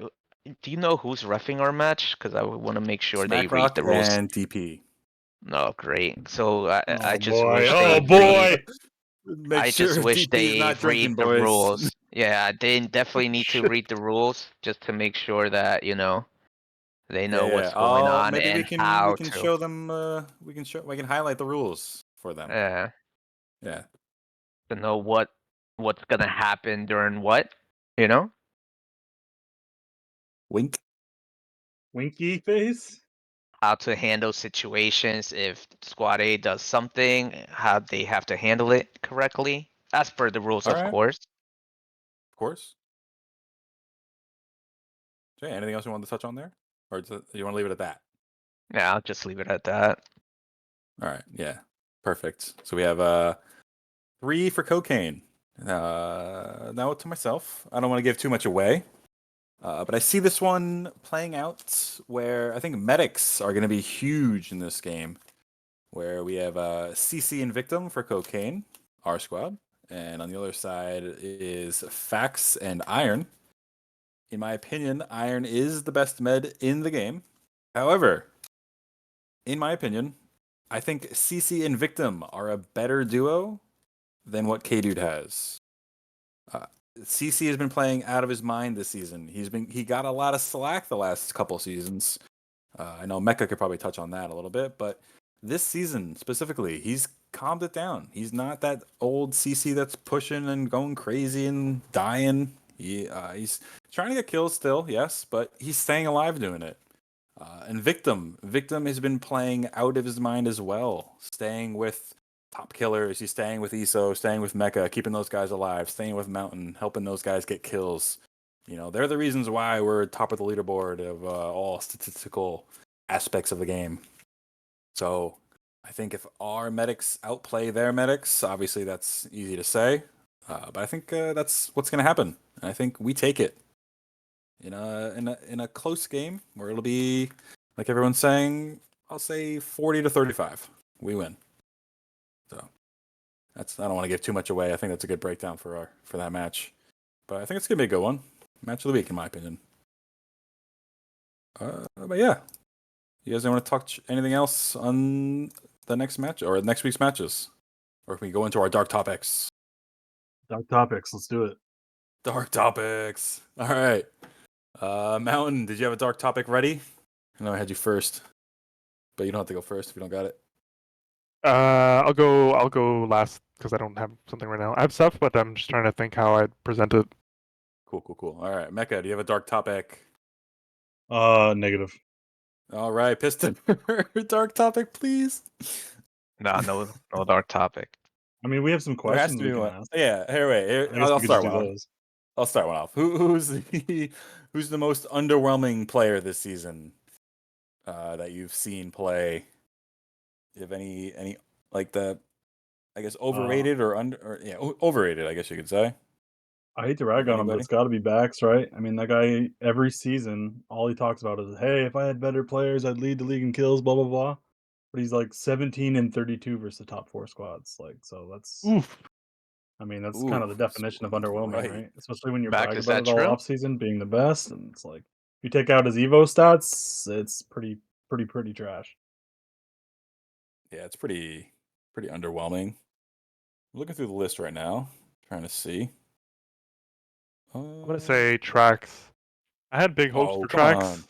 Do you know who's reffing our match? Because I want to make sure they read Smackrock the rules. and DP. No, great. So I Oh just boy. wish Oh they read. boy. Make I just sure wish DP is they not read drinking, the boys. rules. Yeah, they definitely need to Shit. read the rules just to make sure that they Yeah, know yeah. what's going Oh, on maybe we and can how to. show them. We can highlight the rules for them. Uh, Yeah. to know what's gonna happen during what, you know? Wink. Winky face. How to handle situations if squad A does something, how they have to handle it correctly, as per the rules, All of right. course. Of course. Okay. Anything else you want to touch on there, or do you want to leave it at that? Yeah, I'll just leave it at that. All right. Yeah. Perfect. So we have 3 for cocaine. Now to myself. I don't want to give too much away. But I see this one playing out where I think medics are going to be huge in this game. Where we have CC and Victim for cocaine. our squad. And on the other side is Fax and Iron. In my opinion, Iron is the best med in the game. However, in my opinion, I think CC and Victim are a better duo than what K-Dude has. CC has been playing out of his mind this season. He got a lot of slack the last couple seasons. I know Mecca could probably touch on that a little bit, but this season specifically, he's calmed it down. He's not that old CC that's pushing and going crazy and dying. He's trying to get kills still, yes, but he's staying alive doing it. And Victim has been playing out of his mind as well, staying with top killers. He's staying with ESO, staying with Mecca, keeping those guys alive, staying with Mountain, helping those guys get kills. You know, they're the reasons why we're top of the leaderboard of all statistical aspects of the game. So I think if our medics outplay their medics, obviously that's easy to say, but I think that's what's going to happen. And I think we take it in a close game where it'll be, like everyone's saying, I'll say 40-35. We win. So I don't want to give too much away. I think that's a good breakdown for that match. But I think it's gonna be a good one. Match of the week, in my opinion. But yeah, you guys want to talk anything else on the next match or next week's matches, or can we go into our dark topics? Dark topics. Let's do it. Dark topics. All right. Mountain, did you have a dark topic ready? I know I had you first, but you don't have to go first if you don't got it. I'll go last because I don't have something right now. I have stuff, but I'm just trying to think how I'd present it. Cool. All right, Mecca, do you have a dark topic? Negative. All right, Piston, dark topic, please. Nah, no dark topic. I mean, we have some There has questions to we be can one. ask. Yeah, here, wait. Here, I guess I'll we could start just one do off. those. I'll start one off. Who's the most underwhelming player this season that you've seen play? Do you have any like I guess overrated or overrated? I guess you could say. I hate to rag on him, but Anybody? it's got to be Bax, right? I mean, that guy every season, all he talks about is, "Hey, if I had better players, I'd lead the league in kills." Blah blah blah. But he's like 17-32 versus the top 4 squads. Like, so that's. Oof. I mean, that's kind of the Ooh, definition of underwhelming, right. right? Especially when you're Back, bragging is about that it all true? off season being the best, and it's like if you take out his Evo stats, it's pretty trash. Yeah, it's pretty underwhelming. I'm looking through the list right now, trying to see. I'm gonna say Trax. I had big hopes Oh, for come on. Trax.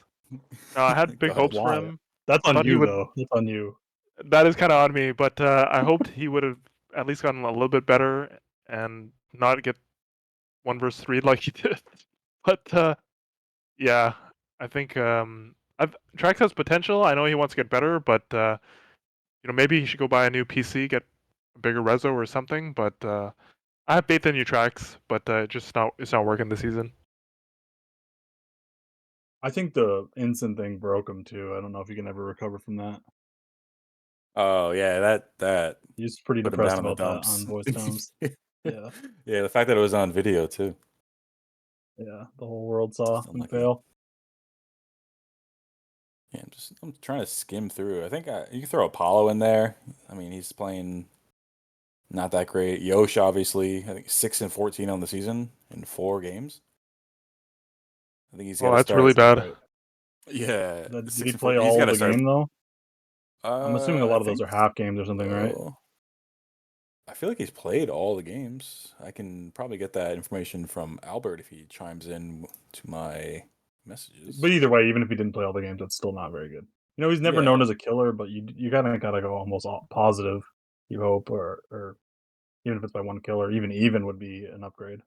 No, I had Go big ahead. hopes for Why? him. That's I on thought he you, would. though. That's on you. That is kind of on me, but I hoped he would have at least gotten a little bit better and not get 1 versus 3 like he did. But yeah, I think Trax has potential. I know he wants to get better, but maybe he should go buy a new PC, get a bigger reso or something. But I have faith in new Trax, but it's not working this season. I think the instant thing broke him too. I don't know if you can ever recover from that. Oh yeah, that He's pretty put him down depressed in the about that dumps. on voice comms. Yeah, Yeah, the fact that it was on video too. yeah. The whole world saw Just him unlucky. fail. Yeah, I'm trying to skim through. I think you can throw Apollo in there. I mean, he's playing not that great. Yosh, obviously, I think 6-14 on the season in 4 games. I think he's got Well, to that's really start. bad. Right. Yeah, Did 6 he and play 14. He's all got to the start. game though? I'm assuming a I lot of those think are half games or something, right? so. I feel like he's played all the games. I can probably get that information from Albert if he chimes in to my messages. But either way, even if he didn't play all the games, that's still not very good. He's never known Yeah. as a killer, but you kind of gotta go almost all positive. You hope, or even if it's by 1 kill, or even would be an upgrade.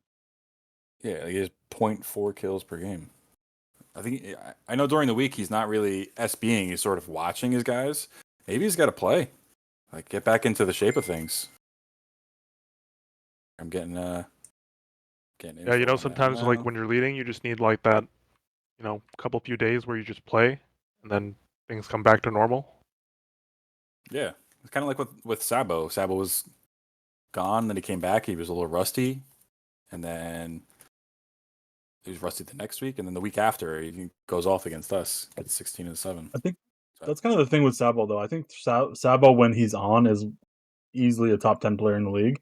Yeah, he has 0.4 kills per game. I know during the week he's not really SBing. He's sort of watching his guys. Maybe he's got to play, like get back into the shape of things. I'm getting Yeah, info on that sometimes now. like when you're leading, you just need like that, couple few days where you just play, and then things come back to normal. Yeah, it's kind of like with Sabo. Sabo was gone, then he came back. He was a little rusty, and then he was rusty the next week, and then the week after he goes off against us, gets 16-7. I think that's kind of the thing with Sabo, though. I think Sabo, when he's on, is easily a top 10 player in the league.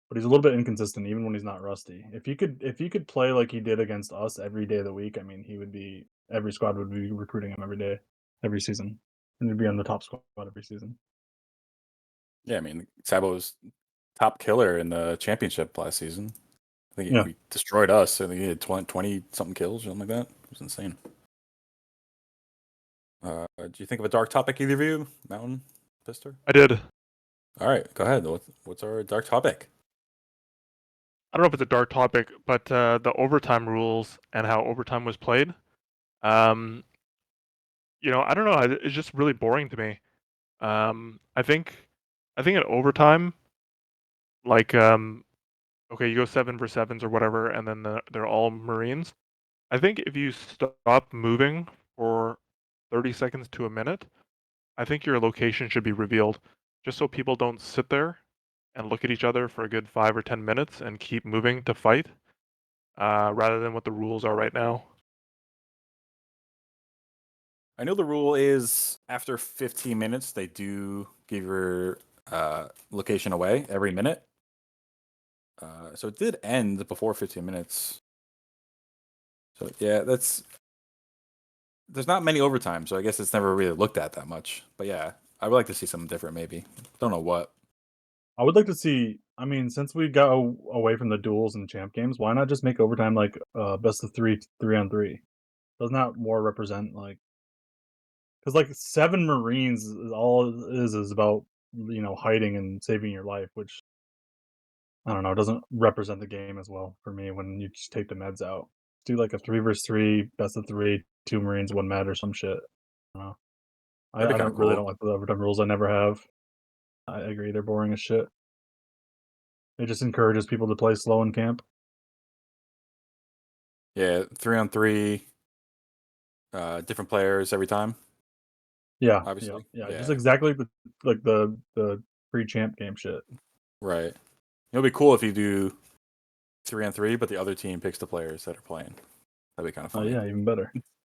but he's a little bit inconsistent even when he's not rusty. If he could play like he did against us every day of the week, I mean, every squad would be recruiting him every day, every season, and he'd be on the top squad every season. Yeah, I mean, Sabo was top killer in the championship last season. I think Yeah. he destroyed us. I think he had 20 something kills, something like that. It was insane. Do you think of a dark topic, either of you? Mountain, Pistor? I did. All right, go ahead. What's our dark topic? I don't know if it's a dark topic, but the overtime rules and how overtime was played. I don't know. It's just really boring to me. I think in overtime, like, okay, you go 7v7s or whatever, and then they're all Marines. I think if you stop moving for 30 seconds to a minute, I think your location should be revealed, just so people don't sit there and look at each other for a good 5 or 10 minutes and keep moving to fight, rather than what the rules are right now. I know the rule is after 15 minutes, they do give your location away every minute. So it did end before 15 minutes. So yeah, there's not many overtime, so I guess it's never really looked at that much. But yeah, I would like to see something different, maybe. Don't know what. I would like to see. I mean, since we got away from the duels and champ games, why not just make overtime like best of 3-on-3? Doesn't that more represent like? Because like 7 Marines, all it is about hiding and saving your life, which I don't know, doesn't represent the game as well for me when you just take the meds out. Do like a 3 versus 3, best of 3, 2 Marines, 1 med or some shit. I don't know. That'd be I kinda don't really cool. don't like the overtime rules. I never have. I agree, they're boring as shit. It just encourages people to play slow in camp. Yeah, 3-on-3, different players every time, Yeah, obviously. yeah. Just Yeah, exactly the pre-champ game shit. right. It'll be cool if you do 3-on-3, but the other team picks the players that are playing. That'd be kind of Oh funny. yeah, even better.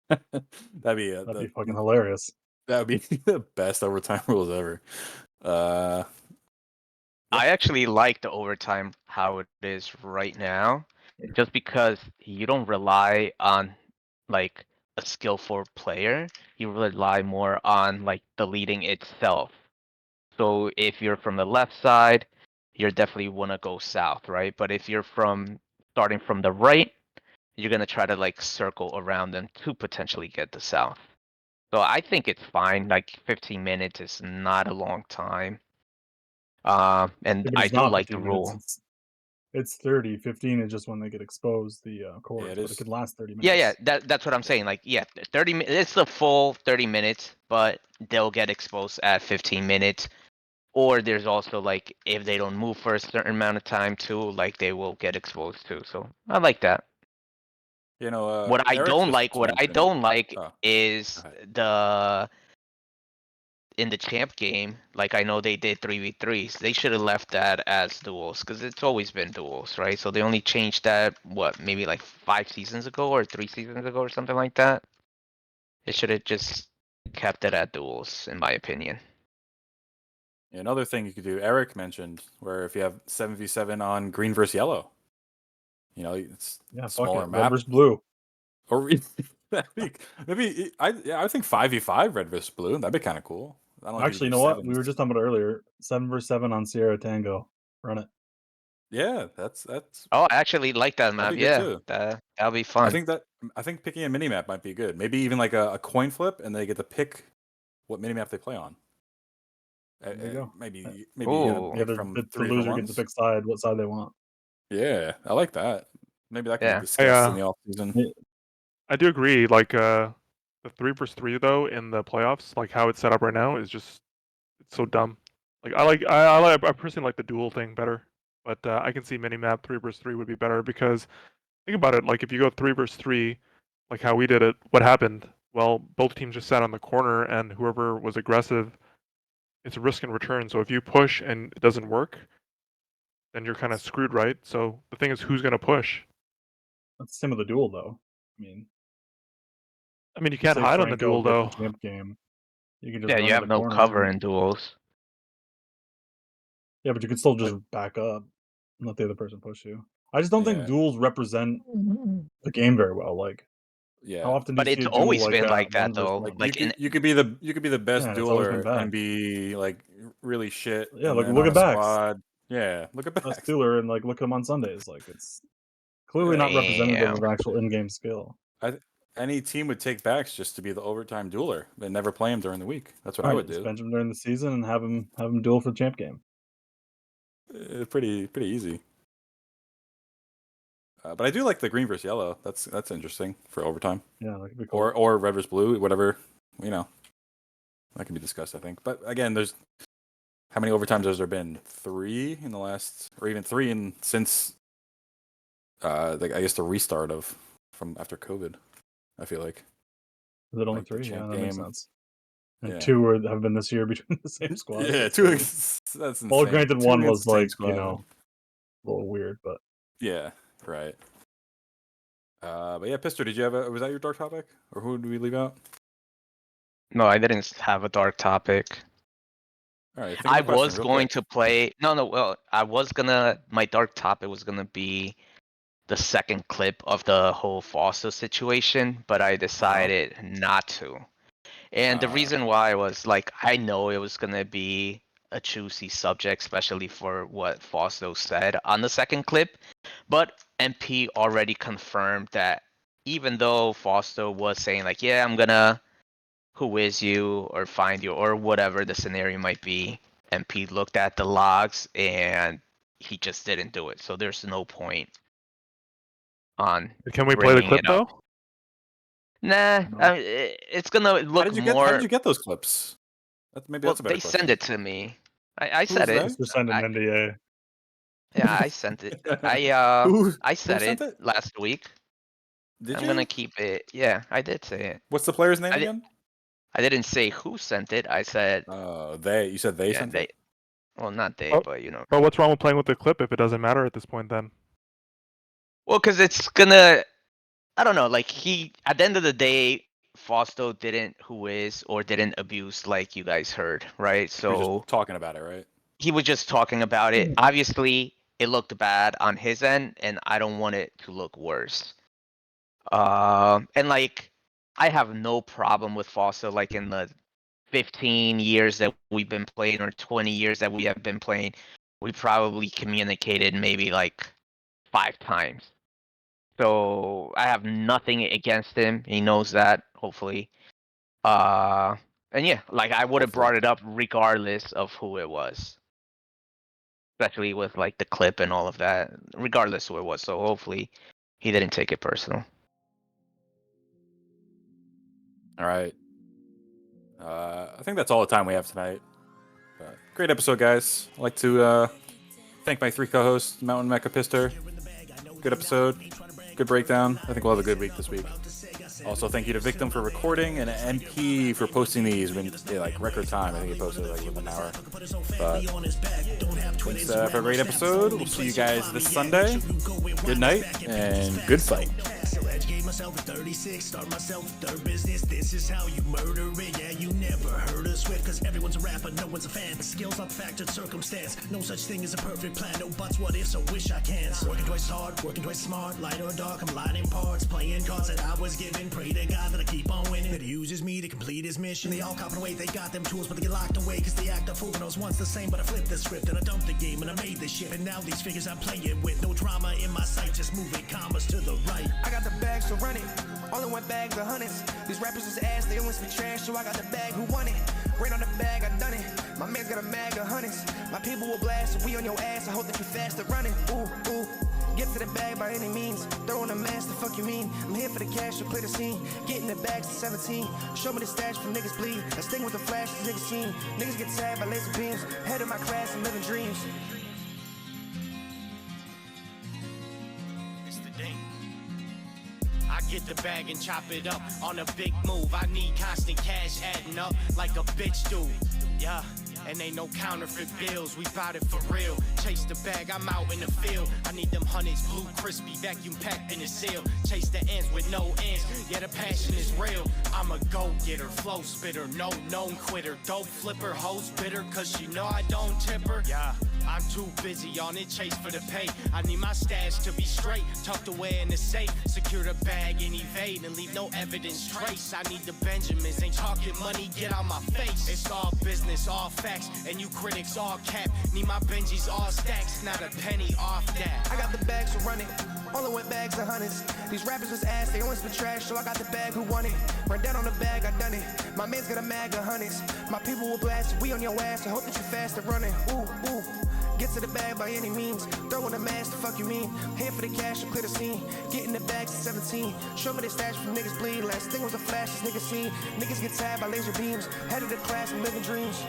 That'd be That'd be fucking hilarious. that would be the best overtime rules ever. Yeah. I actually like the overtime how it is right now, just because you don't rely on like a skillful player. You rely more on like the leading itself. So if you're from the left side, you're definitely wanna go south, right? But if you're starting from the right, you're gonna try to like circle around them to potentially get the south. So I think it's fine. Like 15 minutes is not a long time. And Yeah, but I it's do not like the 15 minutes. rule. It's 30. 15 is just when they get exposed, the Yeah, chords, it but it is. could last 30 Yeah, minutes. that's what I'm saying. Like, yeah, 30 minutes. It's the full 30 minutes, but they'll get exposed at 15 minutes. Or there's also like if they don't move for a certain amount of time too, like they will get exposed too. So I like that. What I Eric don't just like, mentioned. Oh, go is ahead. the in the champ game. Like I know they did 3v3s. They should have left that as duels because it's always been duels, right? So they only changed that what maybe like 5 seasons ago or 3 seasons ago or something like that. They should have just kept it at duels, in my opinion. Another thing you could do, Eric mentioned, where if you have 7v7 on green versus yellow, it's Yeah, a fuck smaller it. Red map. versus blue. Or maybe I would think 5v5 red versus blue. That'd be kind of cool. I don't know if you Actually, do you know what? We sevens. were just talking about it earlier. 7 versus 7 on Sierra Tango. Run it. Yeah, that's Oh, I actually like that that'd map. be good Yeah, too. that'll be I fun. think picking a mini map might be good. Maybe even like a coin flip, and they get to pick what mini map they play on. There you go. Maybe you gotta Ooh, Yeah, pick from the 3 different loser gets to ones. pick what side they want. Yeah, I like that. Maybe that can be yeah. discussed in the off season. Yeah, I do agree. Like, the 3 versus 3 though in the playoffs, like how it's set up right now, is just it's so dumb. Like I personally like the duel thing better, but I can see minimap 3 versus 3 would be better because think about it. Like if you go 3 versus 3, like how we did it, what happened? Well, both teams just sat on the corner, and whoever was aggressive, it's a risk and return. So if you push and it doesn't work, then you're kind of screwed, right? So the thing is, who's gonna push? that's the same with the duel, though. I mean, I mean, you can't say hide on the Franco duel gets a though. champ game, you can just Yeah, run you to have the no corner cover and in duels. yeah, but you can still Like, just back up. let the other person push you. I just don't think Yeah. duels represent the game very well. Like, Yeah. how often do But you see it's a duel always like been that? like that, 1 versus though. Like 1? Like in you could be the best Yeah, it's always been dueler back. and be like really shit. Yeah, and like, then look on at a Bax. squad. Yeah, look at Best Bax. dueler, and like look at him on Sundays. Like, it's clearly Yeah. not representative damn. of actual in-game skill. Any team would take Bax just to be the overtime dueler. They never play him during the week. That's what I Right, would just do. bench him during the season and have him duel for the champ game. Pretty easy. But I do like the green versus yellow. That's interesting for overtime. Yeah, that could be cool. Or red versus blue, whatever. You know, that can be discussed, I think. But again, there's how many overtimes has there been? 3 in the last, or even 3 since I guess the restart from after COVID. I feel like. Is it only Like the 3? Yeah, champ that makes game. sense. And Yeah. 2 have been this year between the same squad. Yeah, That's 2 crazy. that's insane. Well, granted, 2 one against was the same like, squad. a little weird, but Yeah, right. But yeah, Pistor, did you have was that your dark topic, or who did we leave out? No, I didn't have a dark topic. All right, think I of a question was real going quick. to play. No. Well, I was gonna. My dark topic was gonna be the second clip of the whole Foster situation, but I decided not to. And the reason why was like I know it was gonna be a juicy subject, especially for what Foster said on the second clip. But MP already confirmed that even though Foster was saying like, yeah, I'm gonna who is you or find you or whatever the scenario might be, MP looked at the logs and he just didn't do it. So there's no point on Can we play the bringing clip it up. though? Nah, No. I mean, it's gonna How look did you more. get those clips? Maybe Well, that's a better they question. send it to me. I Who's said it. they? just signed an I, NDA. yeah, I sent it. I Who said sent it it? last week. Did I'm you? gonna keep it. Yeah, I did say it. What's the player's name I, again? I didn't say who sent it. I said They. You said they yeah, sent they. it. Well, not they, Oh. but you know. But what's wrong with playing with the clip if it doesn't matter at this point then? Well, because it's gonna. I don't know. Like at the end of the day, Fausto didn't didn't abuse like you guys heard, right? You're just So talking about it, right? he was just talking about it. Obviously, it looked bad on his end, and I don't want it to look worse. And like, I have no problem with Fausto. Like in the 15 years that we've been playing, or 20 years that we have been playing, we probably communicated maybe like 5 times. So I have nothing against him. He knows that, hopefully. And yeah, like I would have Hopefully. brought it up regardless of who it was. Especially with like the clip and all of that, regardless who it was. So hopefully he didn't take it personal. All right. I think that's all the time we have tonight. Great episode, guys. I'd like to thank my 3 co-hosts, Mountain, Mecca, Pistor. Good episode. Good breakdown. I think we'll have a good week this week. Also, thank you to Victim for recording and MP for posting these in like record time. I think he posted like within an hour. But thanks for a great episode. We'll see you guys this Sunday. Good night and good fight. Myself at 36, start myself a third business. This is how you murder it. Yeah, you never heard of Swift, cause everyone's a rapper, no one's a fan. Skills not factored circumstance. No such thing as a perfect plan. No buts, what ifs, I wish I can. Working twice hard, working twice smart. Light or dark, I'm lighting parts. Playing cards that I was given. Pray to God that I keep on winning. That he uses me to complete his mission. They all cop and wait, they got them tools, but they get locked away. Cause they act a fool. And I was once the same, but I flipped the script and I dumped the game and I made this shit. And now these figures I'm playing with. No drama in my sight, just moving commas to the right. I got the bag, so run it. All in one bag, the hundreds. These rappers is ass, they always be trash, so I got the bag, who won it? Rain on the bag, I done it. My man's got a mag of hundreds. My people will blast, so we on your ass. I hope that you faster running. Ooh, ooh. Get to the bag by any means. Throwing a mask, the fuck you mean? I'm here for the cash, so clear the scene. Getting the bags to 17. Show me the stash for niggas bleed. I sting with the flash, niggas seen. Niggas get tagged by laser beams. Head of my class and living dreams. It's the day. I get the bag and chop it up on a big move. I need constant cash adding up like a bitch do. Yeah, and ain't no counterfeit bills. We bout it for real. Chase the bag, I'm out in the field. I need them hundreds, blue, crispy, vacuum packed in a seal. Chase the ends with no ends. Yeah, the passion is real. I'm a go-getter, flow spitter, no known quitter. Dope flipper, hoes bitter, cause she know I don't tip her. Yeah. I'm too busy on it, chase for the pay. I need my stash to be straight, tucked away in the safe. Secure the bag and evade and leave no evidence trace. I need the Benjamins, ain't talking money, get out my face. It's all business, all facts, and you critics all cap. Need my Benjis all stacks, not a penny off that. I got the bag, so run it. Only went bags of hundreds. These rappers was ass, they always been trash, so I got the bag, who won it? Run down on the bag, I done it. My man's got a mag of hundreds. My people will blast, we on your ass, I hope that you fast and running. Ooh, ooh. Get to the bag by any means. Throw in the mask, the fuck you mean? Here for the cash and clear the scene. Get in the bag to 17. Show me the stash from niggas bleed. Last thing was a flash, this niggas seen. Niggas get tagged by laser beams. Head of the class and living dreams.